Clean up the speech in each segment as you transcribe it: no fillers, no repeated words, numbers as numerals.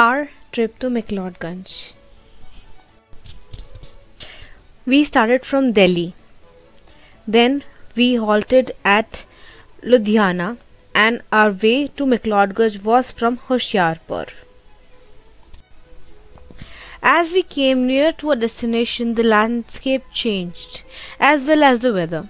Our trip to McLeodganj. We started from Delhi. Then we halted at Ludhiana and our way to McLeodganj was from Hoshiarpur. As we came near to our destination, the landscape changed, as well as the weather.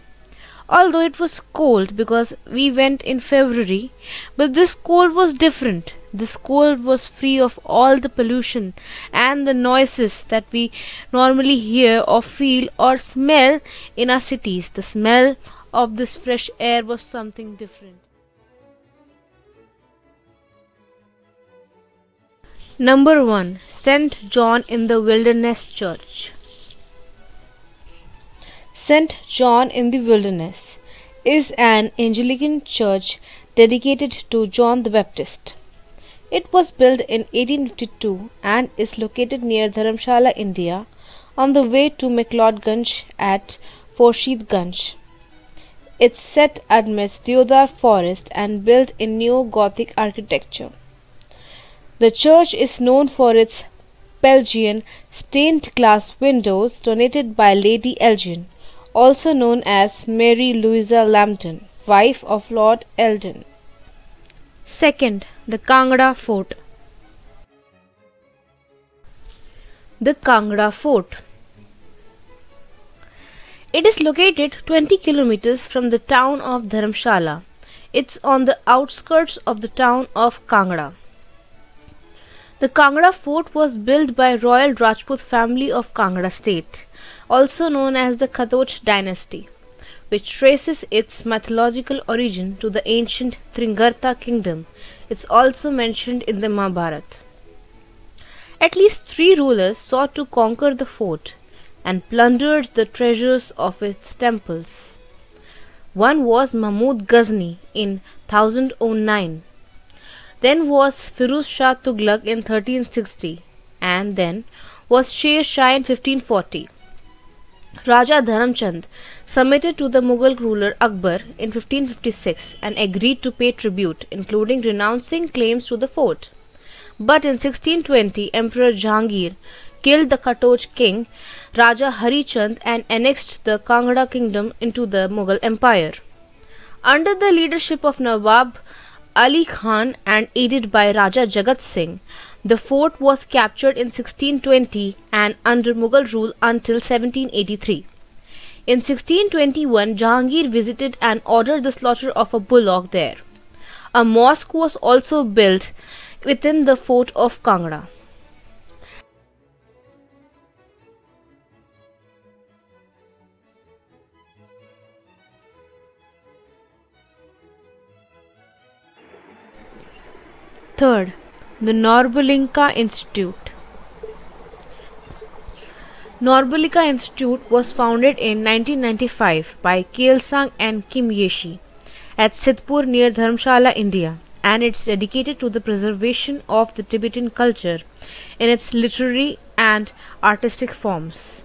Although it was cold because we went in February, but this cold was different. This cold was free of all the pollution and the noises that we normally hear or feel or smell in our cities. The smell of this fresh air was something different. Number 1. St. John in the Wilderness Church. St. John in the Wilderness is an Anglican church dedicated to John the Baptist. It was built in 1852 and is located near Dharamshala, India, on the way to McLeodganj at Forshidganj. It's set amidst deodar forest and built in neo-Gothic architecture. The church is known for its Belgian stained glass windows donated by Lady Elgin, also known as Mary Louisa Lambton, wife of Lord Eldon. Second, the Kangra Fort. The Kangra Fort. It is located 20 kilometers from the town of Dharamshala. It's on the outskirts of the town of Kangra. The Kangra Fort was built by Royal Rajput family of Kangra state, also known as the Katoch dynasty, which traces its mythological origin to the ancient Tringarta kingdom. It's also mentioned in the Mahabharata. At least 3 rulers sought to conquer the fort and plundered the treasures of its temples. One was Mahmud Ghazni in 1009. Then was Firuz Shah Tughlaq in 1360, and then was Sher Shah in 1540. Raja Dharamchand submitted to the Mughal ruler Akbar in 1556 and agreed to pay tribute, including renouncing claims to the fort. But in 1620, Emperor Jahangir killed the Katoch king Raja Hari Chand and annexed the Kangra kingdom into the Mughal Empire. Under the leadership of Nawab Ali Khan and aided by Raja Jagat Singh, the fort was captured in 1620 and under Mughal rule until 1783. In 1621, Jahangir visited and ordered the slaughter of a bullock there. A mosque was also built within the fort of Kangra. Third, the Norbolinka Institute. Norbolinka Institute was founded in 1995 by Kelsang and Kim Yeshi at Sidhpur near Dharamshala, India, and it's dedicated to the preservation of the Tibetan culture in its literary and artistic forms.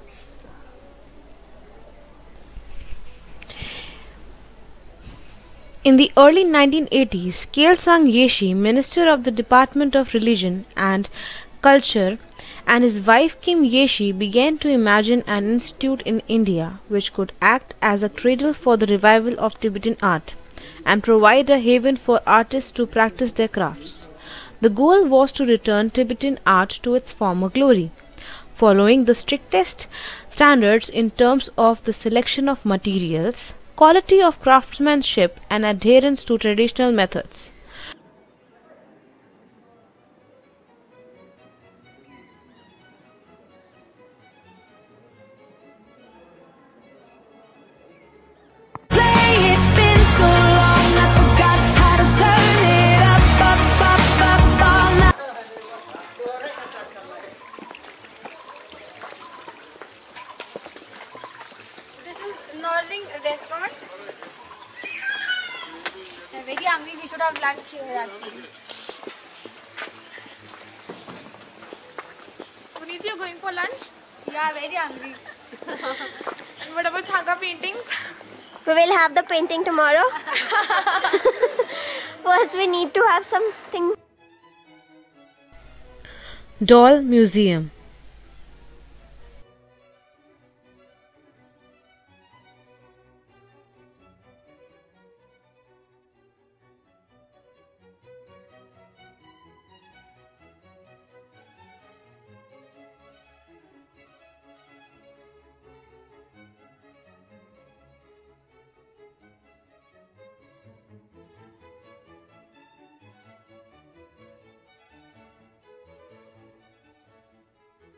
In the early 1980s, Kelsang Yeshi, Minister of the Department of Religion and Culture, and his wife Kim Yeshi began to imagine an institute in India which could act as a cradle for the revival of Tibetan art and provide a haven for artists to practice their crafts. The goal was to return Tibetan art to its former glory, following the strictest standards in terms of the selection of materials, quality of craftsmanship and adherence to traditional methods. This is Norling restaurant. I'm very hungry. We should have lunch here actually. Puneet, you're going for lunch? Yeah, very hungry. And what about Thanga paintings? We will have the painting tomorrow. First we need to have something. Doll Museum.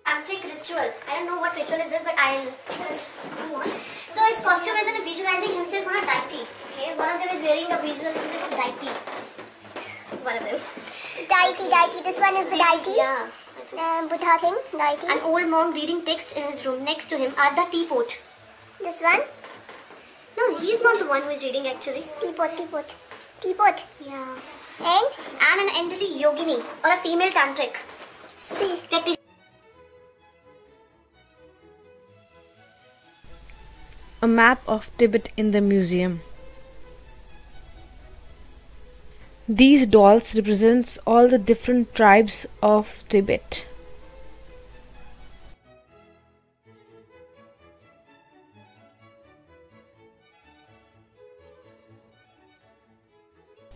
Tantric ritual. I don't know what ritual is this, but I'll just move on. So his costume is in visualizing himself on a deity. Okay, one of them is wearing a visual image of deity. One of them. Deity. This one is the deity. Yeah. Buddha thing, deity. An old monk reading text in his room. Next to him are the teapot. This one? No, he's not the one who is reading actually. Teapot. Yeah. And an elderly yogini or a female tantric. See. A map of Tibet in the museum. These dolls represents all the different tribes of Tibet.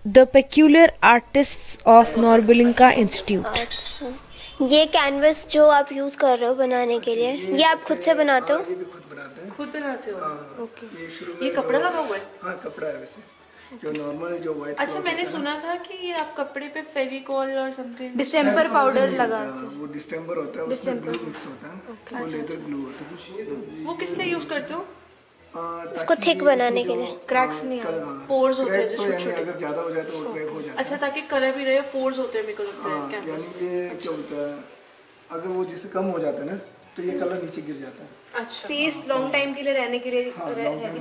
The peculiar artists of Norbelinka Institute. ये canvas जो आप use कर रहे हो बनाने के लिए, ये आप खुद से बनाते हो? खुद बनाते हो? ओके। ये कपड़ा लगा हुआ है? हाँ, कपड़ा है वैसे। जो नॉर्मल जो व्हाइट। अच्छा, मैंने सुना था कि ये आप कपड़े पे फेविकॉल और समथिंग डिस्टेम्पर पाउडर लगाते हो। वो डिस्टेम्पर होता है, उसमें ग्लू मिक्स होता है, वो लेदर ग्लू होता है। वो किस लिए यूज करते हो? इसको थिक बनाने के लिए। क्रैक्स नहीं आए, पोर्स होते हैं जो छोटे-छोटे। अगर ज्यादा हो जाए तो वो क्रैक हो जाता है। अच्छा, ताकि कलर भी रहे, पोर्स होते हैं मेरे को लगता है क्या? यानी ये क्या होता है, अगर वो जिससे कम हो जाता है ना, तो ये कलर नीचे गिर जाता है। अच्छा, तो ये लॉन्ग टाइम के लिए रहने के लिए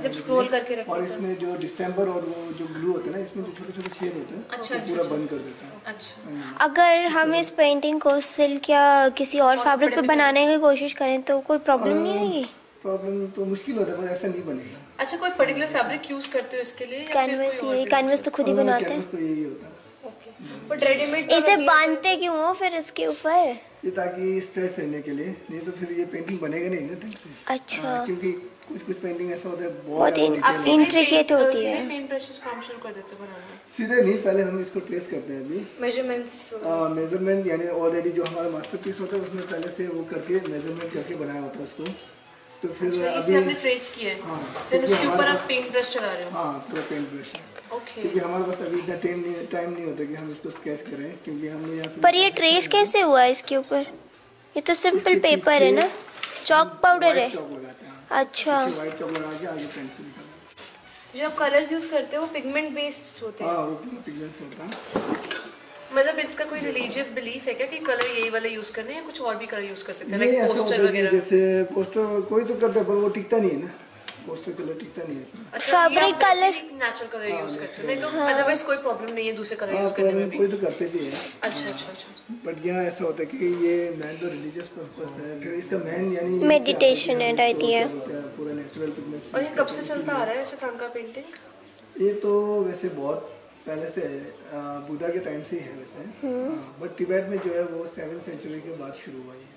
जब स्क्रॉल करके रखते हैं। और इसमें जो डिस्टेम्पर और वो जो ग्लू होता है ना, इसमें जो छोटे-छोटे छेद होते हैं, अच्छा, पूरा बंद कर देता है। अच्छा। अगर हम इस पेंटिंग को सिल्क या किसी और फैब्रिक पे बनाने की कोशिश करें तो कोई प्रॉब्लम नहीं आएगी? प्रॉब्लम तो मुश्किल होता है, पर ऐसा नहीं बनेगा। अच्छा, कोई पर्टिकुलर फैब्रिक यूज करते हो इसके लिए? कैनवस तो खुद ही बनाते हैं। तो यही होता है। बट रेडीमेड इसे बांधते क्यों हो फिर इसके ऊपर? ये ताकि स्ट्रेस रहने के लिए, नहीं तो फिर ये पेंटिंग बनेगा नहीं ना ढंग से। अच्छा। क्योंकि कुछ पेंटिंग ऐसा होता है बहुत इंट्रिकेट होती है। पेंट ब्रशेस काम शुरू कर देते हो बनाना? सीधे नहीं, पहले हम इसको ट्रेस करते हैं। अभी मेजरमेंट यानी ऑलरेडी जो हमारा मास्टरपीस होता है उसमें पहले से वो करके मेजरमेंट करके बनाया होता है उसको। तो फिर इसे आपने ट्रेस किया है, फिर उसके ऊपर आप पेंट ब्रश चला रहे हो? हाँ, पूरा पेंट ब्रश। ओके। क्योंकि हमारे पास अभी इतना टाइम नहीं होता कि हम इसको स्केच करें, क्योंकि हमने यहाँ से। पर ये ट्रेस कैसे हुआ इसके ऊपर? ये तो सिंपल पेपर है ना, चॉक पाउडर है। चॉक लगाते हैं। अच्छा। व्हाइट चॉक लगा के आगे पेंसिल निकालते जो आप कलर्स यूज करते हो वो पिगमेंट बेस्ड होते हैं। हैं? हाँ, वो पूरा पिगमेंट्स होता है। मतलब इसका कोई रिलीजियस बिलीफ है क्या कि कलर यही वाले यूज करने हैं, कुछ और भी कलर यूज कर सकते हैं, नहीं, लाइक ऐसा पोस्टर होता है कि वगैरह? जैसे पोस्टर कोई तो करता है, पर वो टिकता नहीं है ना, पोस्टर कलर टिकता नहीं है इसमें। अच्छा, fabric colour natural colour use करते हैं, नहीं तो अदरवाइज कोई प्रॉब्लम नहीं है दूसरे कलर यूज करने में भी? कोई तो करते भी है। अच्छा। बट यहाँ ऐसा होता है कि ये मेन तो रिलीजियस पर्पस है, फिर इसका मेन यानी मेडिटेशन है, आइडिया पूरा नेचुरल पिगमेंट। और ये कब से चलता आ रहा है ऐसे थांका पेंटिंग? ये तो वैसे बहुत पहले से है, बुद्धा के टाइम से ही है वैसे। बट तिब्बत में जो है वो 7th सेंचुरी के बाद शुरू हुआ है।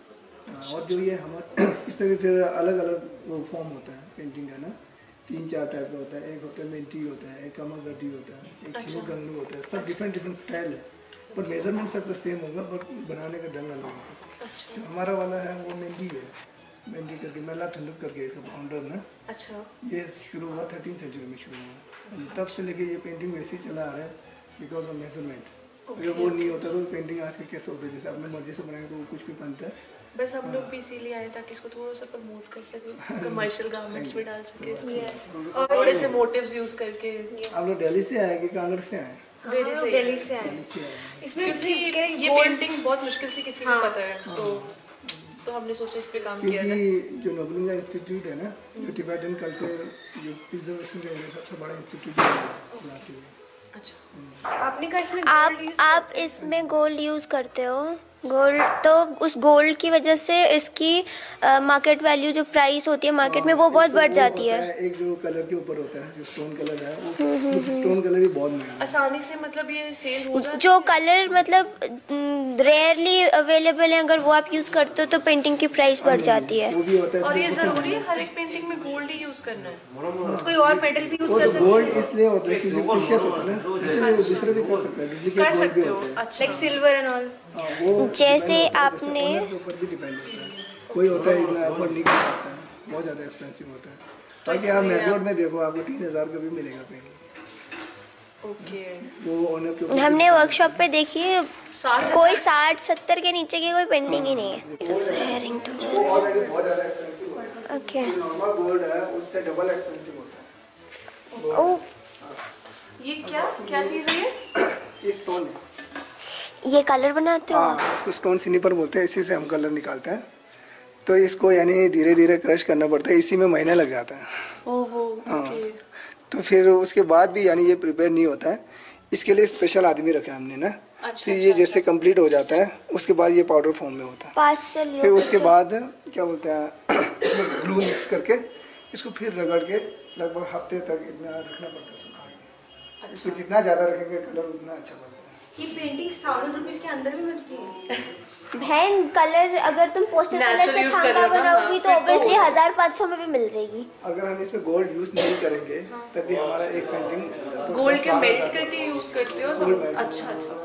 और जो ये हमारे इसमें भी फिर अलग अलग वो फॉर्म होता है पेंटिंग का ना, 3-4 टाइप का होता है। एक होता है मेंटी होता है, एक कामागड्डी होता है, एक चिनुगंगलू होता है। सब डिफरेंट स्टाइल है, पर मेजरमेंट सबका सेम होगा, बट बनाने का ढंग अलग होगा। जो हमारा वाला है वो मेंटी है, मेंटी करके मेला ठंडक करके इसका फाउंडर ना। अच्छा। ये शुरू हुआ 13th सेंचुरी में शुरू हुआ, तब से लेके ये पेंटिंग वैसे ही चला आ रहा है बिकॉज ऑफ मेजरमेंट। अगर वो नहीं होता तो पेंटिंग आज के कैसे होती है, जैसे अपने मर्जी से बनाएंगे तो वो कुछ भी बनता है। बस हम लोग भी इसीलिए आए ताकि इसको थोड़ा सा प्रमोट कर सकें, कमर्शियल गारमेंट्स में डाल सके इसको, और ऐसे मोटिव्स यूज करके। आप लोग दिल्ली से आए कि कांगड़ से आए? दिल्ली से आए। इसमें ये पेंटिंग बहुत मुश्किल से किसी को पता है, तो हमने सोचा इस पे काम किया जाए। क्योंकि जो नोबलिंगा इंस्टीट्यूट है ना, जो टिबेटन कल्चर जो प्रिजर्वेशन का सबसे बड़ा इंस्टीट्यूट है। अच्छा। आपने कहा इसमें आप इसमें गोल्ड यूज करते हो? गोल्ड तो उस गोल्ड की वजह से इसकी मार्केट वैल्यू जो प्राइस होती है मार्केट में वो बहुत बढ़ जाती है। एक जो कलर के ऊपर होता है जो स्टोन कलर है वो स्टोन कलर भी बहुत महंगा है। आसानी से मतलब ये सेल हो जाता जो कलर मतलब रेयरली अवेलेबल है अगर वो आप यूज़ करते हो तो पेंटिंग की प्राइस बढ़ जाती है। वो भी होता है और ये जरूरी है हर एक पेंटिंग में गोल्ड ही यूज करना है? कोई और मेटल भी यूज वो कर तो सकते गोल्ड इसलिए होता है क्योंकि प्रीशियस होता है ना, इसलिए दूसरे भी कर सकते हैं, डुप्लीकेट कर गोल्ड भी सकते हो। होते हैं। अच्छा, लाइक सिल्वर एंड ऑल। वो जैसे depend होता है, आपने जैसे owner के ऊपर भी डिपेंड होता है। कोई होता है इतना अफोर्ड नहीं कर सकता है, बहुत ज़्यादा एक्सपेंसिव होता है। बाकी आप मैगलोड में देखो आपको 3000 का भी मिलेगा पेंटिंग। ओके। वो ओनर के ऊपर हमने वर्कशॉप पे देखी है 60,000 कोई 60-70 के नीचे की कोई पेंटिंग ही नहीं है। ऑलरेडी बहुत ज़्यादा एक्सपेंसिव होता है। ओके जो नॉर्मल गोल्ड है उससे डबल एक्सपेंसिव होता है। ओ ये क्या चीज है ये? ये स्टोन है। ये कलर बनाते हो? हाँ, इसको स्टोन सिनिपर बोलते हैं, इसी से हम कलर निकालते हैं। तो इसको यानी धीरे धीरे क्रश करना पड़ता है, इसी में महीना लग जाता है। ओहो, हाँ। ओके। तो फिर उसके बाद भी यानी ये प्रिपेयर नहीं होता है, इसके लिए स्पेशल आदमी रखा है हमने ना। अच्छा, फिर ये जैसे कंप्लीट हो जाता है उसके बाद ये पाउडर फॉर्म में होता है। पास से लियो फिर उसके बाद क्या बोलते हैं ग्लू मिक्स करके इसको फिर रगड़ के लगभग हफ्ते तक इतना रखना पड़ता है सुखा के। इसको जितना ज़्यादा रखेंगे कलर उतना अच्छा बनता है। ये पेंटिंग 1000 रुपीज के अंदर भी मिलती है। बहन कलर अगर तुम पोस्टर कलर Natural से use कर खाना रहे हो ना, बनाओगी हाँ, तो ऑब्वियसली 1500 में भी मिल जाएगी। अगर हम इसमें गोल्ड यूज़ नहीं करेंगे तभी हमारा एक पेंटिंग गोल्ड के मेल्ट करके यूज करते हो सब? अच्छा अच्छा।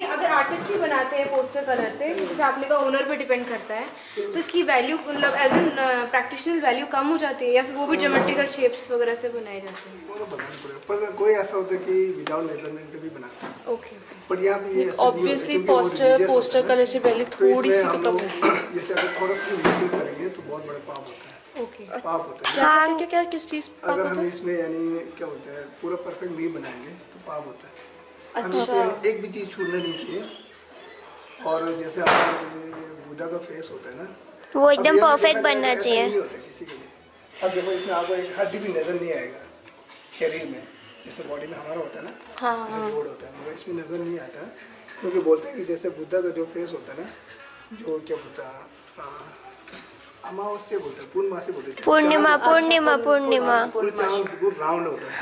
अगर आर्टिस्ट ही बनाते हैं पोस्टर कलर से, जैसे आपने कहा ओनर पे डिपेंड करता है, तो इसकी वैल्यू मतलब एज एन प्रैक्टिशनल वैल्यू कम हो जाती है या फिर वो भी ज्योमेट्रिकल शेप्स वगैरह से बनाए जाते हैं? दोनों बनाना पड़ेगा, पर कोई ऐसा होता है कि विदाउट मेजरमेंट के भी बनाते हैं। ओके। पर यहाँ पे ये ऐसा नहीं होता ऑब्वियसली क्योंकि वो religious पोस्टर होता है कलर से पहले तो थोड़ी इसमें सी तो हम कम लोग होगी। जैसे अगर थोड़ा सा मिस्टेक करेंगे तो बहुत बड़ा पाप होता है। ओके। पाप होता है। हाँ क्या क्या किस चीज पाप अगर होता हम है? इसमें यानी क्या बोलते हैं पूरा परफेक्ट नहीं बनाएंगे तो पाप होता है। हमें अच्छा। इसमें एक भी चीज़ छूटना नहीं चाहिए। और जैसे हमारा बुद्धा का फेस होता है ना, वो एकदम अब ये परफेक्ट देखा जाए बनना तो ऐसा चाहिए। नहीं होता किसी के लिए। अब देखो इसमें आपको एक हड्डी भी नजर नहीं आएगा शरीर में, जैसे बॉडी में हमारा होता है ना, हाँ। जोड़ होता है, मगर इसमें नजर नहीं आता क्योंकि बोलते हैं कि जैसे बुद्धा का जो फेस होता है ना, जो क्या बोलता है अमावस्या बोलते हैं, पूर्णिमा से बोलते हैं, पूर्णिमा पूर्णिमा पूर्णिमा पूरा चांद बिल्कुल राउंड होता है,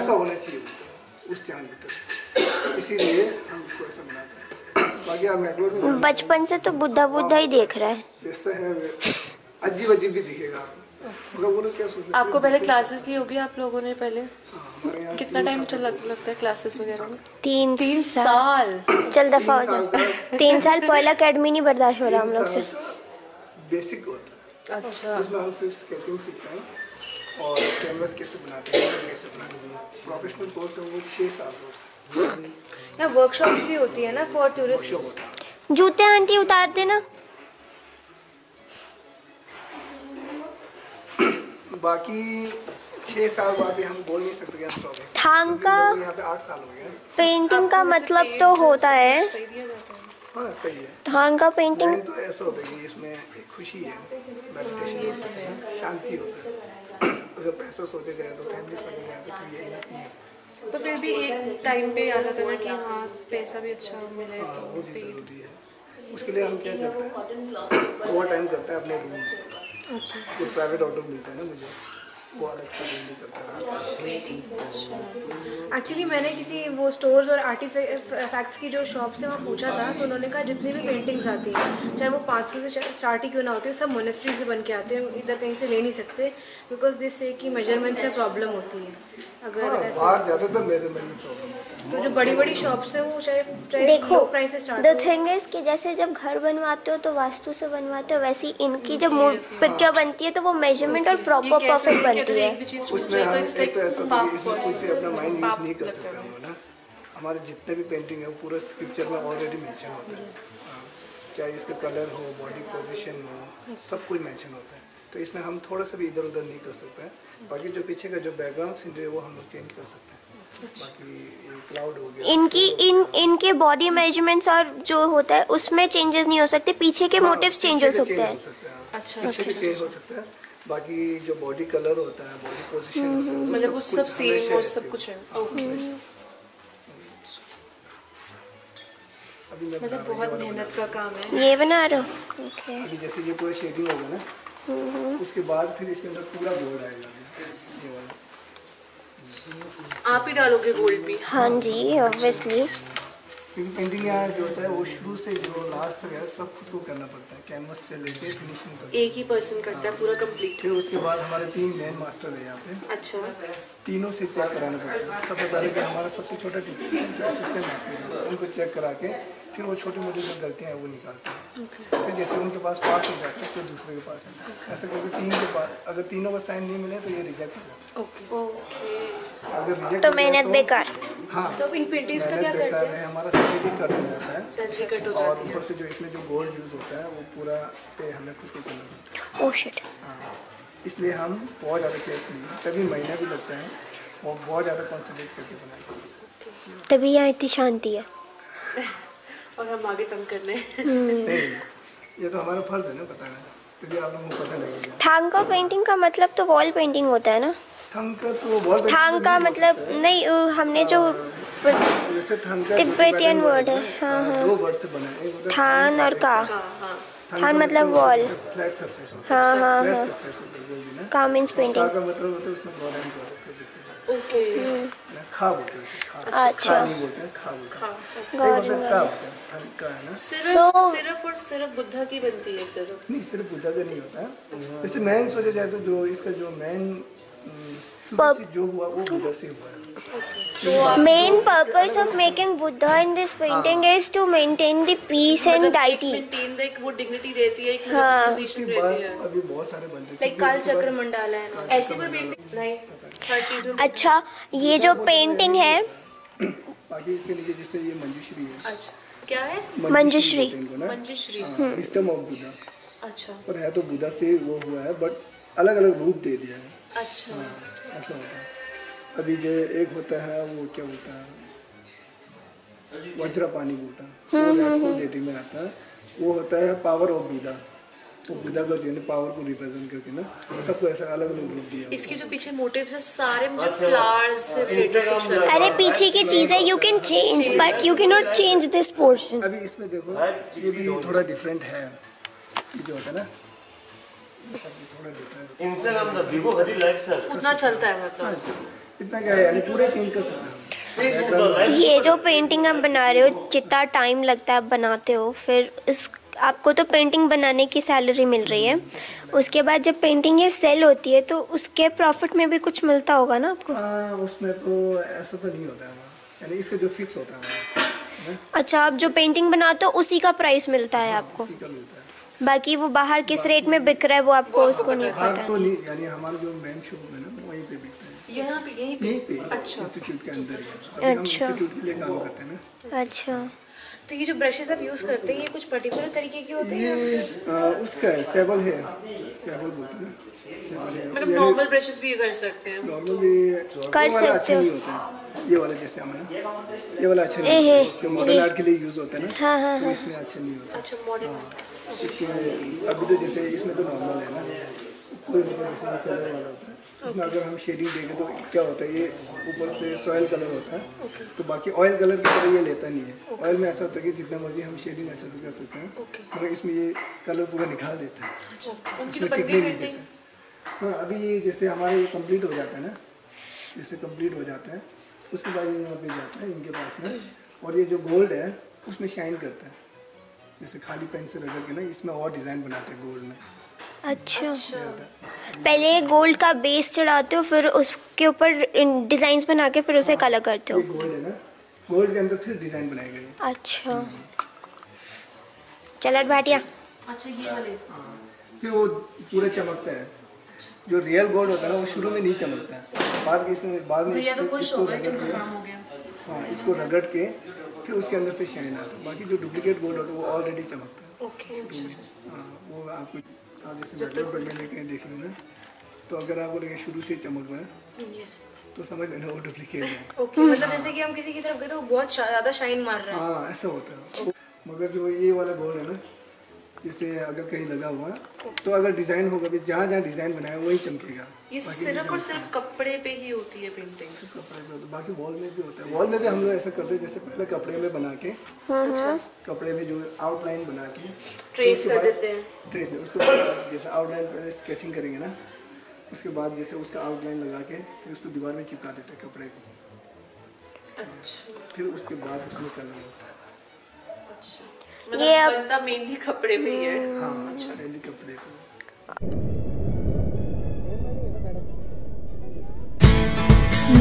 ऐसा होना चाहिए बुद्धा, उस चांद की तरह, इसीलिए हम इसको ऐसा बनाते हैं। बाकी आप मैग्लोर में बचपन से तो बुद्धा बुद्धा ही देख रहा है। जैसा है अजीब अजीब भी दिखेगा आपको। वो लोग क्या सोचते हैं आपको पहले क्लासेस ली होगी आप लोगों ने पहले? हमारे यहाँ कितना टाइम लगता है क्लासेस वगैरह में? 3 साल। चल दफा हो जा। 3 साल पहला अकेडमी नहीं बर्दाश्त हो रहा हम लोग से। बेसिक होता है, अच्छा। उसमें हम सिर्फ स्केचिंग सीखते हैं और कैनवस कैसे बनाते हैं, कैसे बनाते हैं। प्रोफेशनल कोर्स है वो 6 साल का होता है। या वर्कशॉप्स भी होती है ना फॉर टूरिस्ट। होता है। जूते आंटी उतार देना। बाकी 6 साल बाद भी हम बोल नहीं सकते क्या स्टॉप है। थांग का यहाँ पे 8 साल हो गए। पेंटिंग का मतलब तो होता है, सही दिया जाता है। हाँ सही है। थांग का पेंटिंग मेन तो ऐसा होता है कि इसमें एक खुशी है, मेडिटेशन होता है, शांति होता है। अगर पैसा सोचे जाए तो फैमिली सोचे जाए तो ये इनफ नहीं है। तो फिर भी एक टाइम पे आ जाता है ना कि हाँ पैसा भी अच्छा मिले हाँ, तो वो भी पे। ज़रूरी है। उसके लिए हम क्या करते हैं ओवर टाइम करते हैं अपने रूम में। जो प्राइवेट ऑटो मिलता है ना मुझे, वो अलग से रूम भी करता है। एक्चुअली मैंने किसी वो स्टोर्स और आर्टिफैक्ट्स की जो शॉप्स है वहाँ पूछा था, तो उन्होंने कहा जितनी भी पेंटिंग्स आती हैं चाहे वो 500 से स्टार्ट ही क्यों ना होती है, सब मोनेस्ट्री से बन के आते हैं, इधर कहीं से ले नहीं सकते बिकॉज दिस से कि मेजरमेंट्स में प्रॉब्लम होती है। अगर ऐसे बाहर ज़्यादातर मेजरमेंट में प्रॉब्लम होता है। तो जो बड़ी बड़ी शॉप्स हैं वो चाहे देखो लो प्राइस से स्टार्ट द थिंग इज कि जैसे जब घर बनवाते हो तो वास्तु से बनवाते हो, वैसे ही इनकी जब पिक्चर बनती है तो वो मेजरमेंट और प्रॉपर परफेक्ट बनती है। उसमें हम एक तो ऐसा होता है कि इसमें कुछ अपना माइंड यूज नहीं कर सकते हम लोग ना। हमारे जितने भी पेंटिंग है वो पूरा स्क्रिप्चर में ऑलरेडी मेंशन होता है। हाँ, चाहे इसका कलर हो, बॉडी पोजीशन हो, सब कुछ मेंशन होता है। तो इसमें हम थोड़ा सा भी इधर उधर नहीं कर सकते हैं। बाकी जो पीछे का जो बैकग्राउंड सीन है वो हम लोग चेंज कर सकते हैं। बाकी क्लाउड हो गया, इनके बॉडी मेजरमेंट्स और जो होता है उसमें चेंजेस नहीं हो सकते, पीछे के मोटिव्स चेंज हो सकते हैं। अच्छा, पीछे भी चेंज हो सकता है। बाकी जो बॉडी कलर होता है, बॉडी पोजीशन होता है, मतलब वो सब कुछ सेम हमेशा और ऐसे सब कुछ है। ओके। अभी मैं मतलब बहुत मेहनत का काम है। ये बना रहे हो? ओके। अभी जैसे ये पूरा शेडिंग होगा ना, उसके बाद फिर इसके अंदर पूरा गोल्ड आएगा ये वाला। आप ही डालोगे गोल्ड भी? हाँ जी, ऑब्वियसली। क्योंकि पेंटिंग यहाँ जो होता है वो शुरू से जो लास्ट तक है सब खुद को करना पड़ता है, कैनवस से लेके फिनिशिंग तक। एक ही पर्सन करता है पूरा कंप्लीट? फिर उसके बाद हमारे 3 मेन मास्टर है यहाँ पे। अच्छा। तीनों से चेक कराना पड़ता है। सबसे पहले कि हमारा सबसे छोटा टीचर जो असिस्टेंट मास्टर है उनको चेक करा के फिर वो छोटी मोटी जो गलतियाँ हैं वो निकालते हैं। फिर जैसे उनके पास पास हो जाता है फिर दूसरे के पास है। ऐसे करके 3 के पास अगर तीनों का साइन नहीं मिले तो ये रिजेक्ट हो जाता है। अगर रिजेक्ट तो मेहनत बेकार। हाँ, तो इन पेंटिंग्स का क्या करते हैं? हमारा सर्टिफिकेट कट हो जाता है सर्टिफिकेट हो और जाती है। ऊपर से जो इसमें जो गोल्ड यूज़ होता है वो पूरा पे हमें खुद को करना पड़ता है। Oh shit. हाँ, इसलिए हम बहुत ज़्यादा केयरफुल हैं, तभी महीना भी लगता है और बहुत ज़्यादा कॉन्सेंट्रेट करके बनाते हैं। तभी यहाँ इतनी शांति है। और हम आगे तंग कर रहे हैं। नहीं, ये तो हमारा फर्ज है ना बताना, तभी आप लोगों को पता लगेगा। थांग पेंटिंग का मतलब तो वॉल पेंटिंग होता है ना? थंग का तो बहुत थांग का मतलब नहीं, हमने जो जैसे थंग का तिब्बतियन वर्ड है। हाँ हाँ। 2 वर्ड से बना है, एक होता है थान और का। हाँ। थान मतलब वॉल। फ्लैट सरफेस होता हाँ है, हाँ फ्लैट हाँ। सरफेस होता है गोल्ड ना। का मीन्स का पेंटिंग। का मतलब होता है उसमें गॉड एंड गॉडेस का पिक्चर। ओके। खा बोलते हैं उसे, खा। अच्छा। खा नहीं बोलते हैं, खा बोलते हैं। गॉड एक होता है का बोलते हैं, थंग का है ना। सिर्फ और सिर्फ बुद्धा की बनती है सिर्फ? नहीं, सिर्फ बुद्धा का नहीं होता है। जैसे मेन सोचा जाए तो जो इसका जो मेन जो हुआ वो बुद्धा से हुआ है। Main purpose of making Buddha in this painting is to maintain the peace and deity. Maintain the एक वो डिग्निटी रहती है, एक हाँ। पोजीशन उसके रहती बाद है। अभी बहुत सारे बनते हैं। लाइक काल चक्र मंडाला है ना, ऐसी कोई पेंटिंग नहीं? हर चीज में। अच्छा, ये जो पेंटिंग है, बाकी इसके नीचे जैसे ये मंजूश्री है। अच्छा, क्या है? मंजूश्री। बोलते हैं इनको ना। मंजूश्री। Wisdom of Buddha. अच्छा और है तो बुद्धा से वो हुआ है बट अलग अलग रूप दे दिया है। अच्छा। ऐसा होता है। अभी जो एक होता है वो क्या बोलता है, वज्र पानी बोलता है, वो नेचुरल डेटी में आता है। वो होता है पावर ऑफ बुद्धा। तो बुद्धा का जो है पावर को रिप्रेजेंट करके ना सबको ऐसा अलग अलग रूप दिया। इसके जो पीछे मोटिव्स है सारे मुझे फ्लावर्स से रिलेटेड कुछ लग रहा है। अरे पीछे की चीज है, you can change but you can not change this portion. अभी इसमें देखो ये भी थोड़ा डिफरेंट है, ये जो होता है ना ये सब भी थोड़ा डिफरेंट। इंस्टाग्राम द वीवो कदी लाइक सर उतना चलता है मतलब? इतना क्या है, यानी पूरे चेंज कर सकते हैं। ये जो पेंटिंग आप बना रहे हो, जितना टाइम लगता है आप बनाते हो, फिर इस आपको तो पेंटिंग बनाने की सैलरी मिल रही है, उसके बाद जब पेंटिंग ये सेल होती है तो उसके प्रॉफिट में भी कुछ मिलता होगा ना आपको? हाँ, उसमें तो ऐसा तो नहीं होता है, यानी इसका जो फिक्स होता है ना, अच्छा, आप जो पेंटिंग बनाते हो उसी का प्राइस मिलता है आपको, उसी का मिलता है। बाकी वो बाहर किस रेट में बिक रहा है वो आपको उसको नहीं हाँ पता। तो नहीं, यानी हमारा जो मेन शॉप है ना वहीं पे बिकता है, यहाँ पे यहीं यहीं पे? पे अच्छा इंस्टीट्यूट के अंदर ही। अभी हम अच्छा। इंस्टीट्यूट के लिए काम करते हैं ना। अच्छा, तो ये जो ब्रशेस आप यूज करते हैं ये कुछ पर्टिकुलर तरीके के होते हैं? ये उसका है सेबल है, सेबल बोलते हैं ना, सेबल है। मतलब नॉर्मल ब्रशेस भी ये कर सकते हैं? नॉर्मल भी कर ये वाला सकते अच्छा हो। नहीं होता है, ये वाला जैसे हम ना ये वाला अच्छा नहीं एहे, होता है, जो मॉडल आर्ट के लिए यूज होता है ना, हाँ हाँ तो हाँ। इसमें अच्छा नहीं होता। अच्छा मॉडर्न। इसमें अभी तो जैसे इसमें तो नॉर्मल है ना, कोई मतलब जैसे कलर वाला होता है, इसमें अगर हम शेडिंग देंगे तो क्या होता है, ये ऊपर से सॉयल कलर होता है, तो बाकी ऑयल कलर की तरह ये लेता नहीं है। ऑयल में ऐसा होता है कि जितना मर्जी हम शेडिंग अच्छे से कर सकते हैं, मगर इसमें ये कलर पूरा निकाल देता है, उनकी इसमें तो टिकने बनने नहीं करते देता। हैं। हाँ, अभी ये जैसे हमारा ये कंप्लीट हो जाता है ना, जैसे कंप्लीट हो जाता है उसके बाद ये यहाँ पे जाता है इनके पास में, और ये जो गोल्ड है उसमें शाइन करता है, जैसे खाली पेन से रगड़ के ना इसमें और डिज़ाइन बनाते हैं गोल्ड में। अच्छा, पहले गोल्ड का बेस चढ़ाते हो फिर उसके ऊपर डिजाइन बना के फिर उसे कलर करते हो? ये गोल्ड है ना, गोल्ड के अंदर फिर डिज़ाइन बनाएगा ये। अच्छा, चलो भाटिया। अच्छा ये वाले? फिर वो पूरा चमकता है। जो रियल गोल्ड होता है ना वो शुरू में नहीं चमकता है, बाद में भैया तो खुश हो गए कि रगड़ उनका के, काम हो गया। हाँ इसको रगड़ के फिर उसके अंदर से शाइन आता है। बाकी जो डुप्लीकेट गोल्ड होता है वो ऑलरेडी चमकता है। ओके हाँ, वो आपको आप जैसे मेटल में लेके देख लो ना, तो अगर आपको लगे शुरू से चमक रहा है तो समझ लेना वो डुप्लीकेट है। ओके, मतलब जैसे कि हम किसी की तरफ गए तो वो बहुत ज्यादा शाइन मार रहा है। हाँ ऐसा होता है। मगर जो ये वाला गोल्ड है ना जैसे अगर कहीं लगा हुआ तो अगर डिजाइन होगा भी, जहाँ जहाँ डिजाइन बनाया वही चमकेगा। ये सिर्फ और सिर्फ कपड़े पे ही होती है पेंटिंग? कपड़े पे, बाकी वॉल में भी होता है। वॉल में भी हम लोग ऐसा करते हैं, जैसे पहले कपड़े में बना के, कपड़े में जो आउटलाइन बना के ट्रेस कर देते हैं। ट्रेस नहीं, उसके बाद जैसे आउटलाइन पहले स्केचिंग करेंगे ना, उसके बाद जैसे उसका आउटलाइन लगा के फिर उसको दीवार में चिपका देते हैं कपड़े को। अच्छा, फिर उसके बाद उसमें कलर होता है। अच्छा, मतलब बनता मेनली कपड़े पे ही है। हाँ, अच्छा, मेनली कपड़े पे।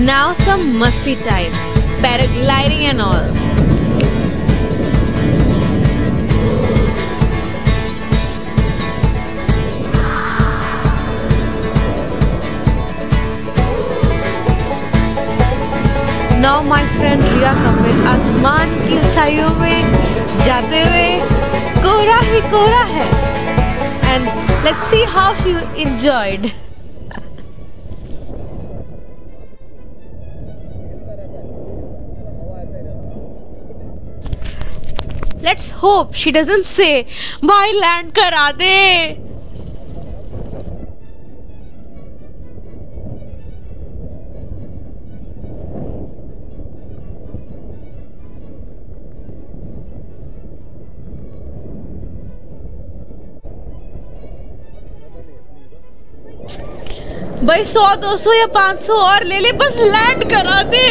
Now some musty time, paragliding and all. Now my friend Riya Kapil आसमान की ऊंचाइयों में जाते हुए कोहरा ही कोहरा है, and let's see how she enjoyed. Let's hope she doesn't say भाई लैंड करा दे. भाई 100, 200 या 500 और ले ले, बस लैंड करा दे.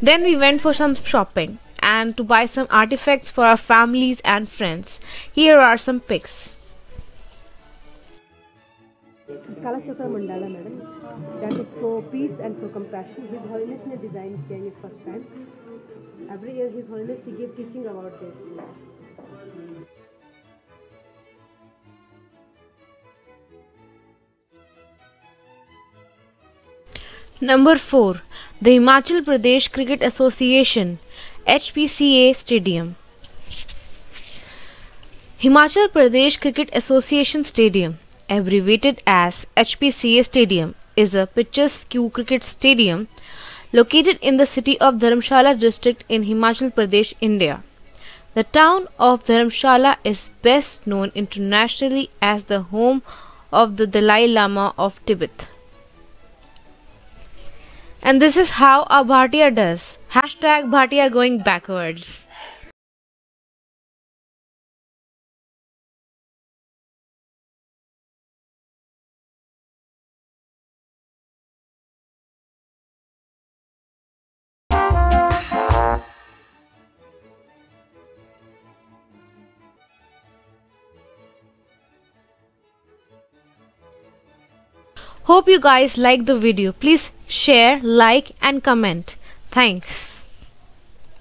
Then we went for some shopping and to buy some artifacts for our families and friends. Here are some pics. Kalachakra Mandala, madam. That is for peace and for compassion. His Holiness ne design kiya ये first time. Every year His Holiness he give teaching about this. Number 4. The Himachal Pradesh Cricket Association HPCA Stadium. Himachal Pradesh Cricket Association Stadium, abbreviated as HPCA Stadium, is a picturesque cricket stadium located in the city of Dharamshala district in Himachal Pradesh, India. The town of Dharamshala is best known internationally as the home of the Dalai Lama of Tibet. And this is how a Bhatia does. Hashtag Bhatia going backwards. Hope you guys like the video. Please share, like and comment. Thanks.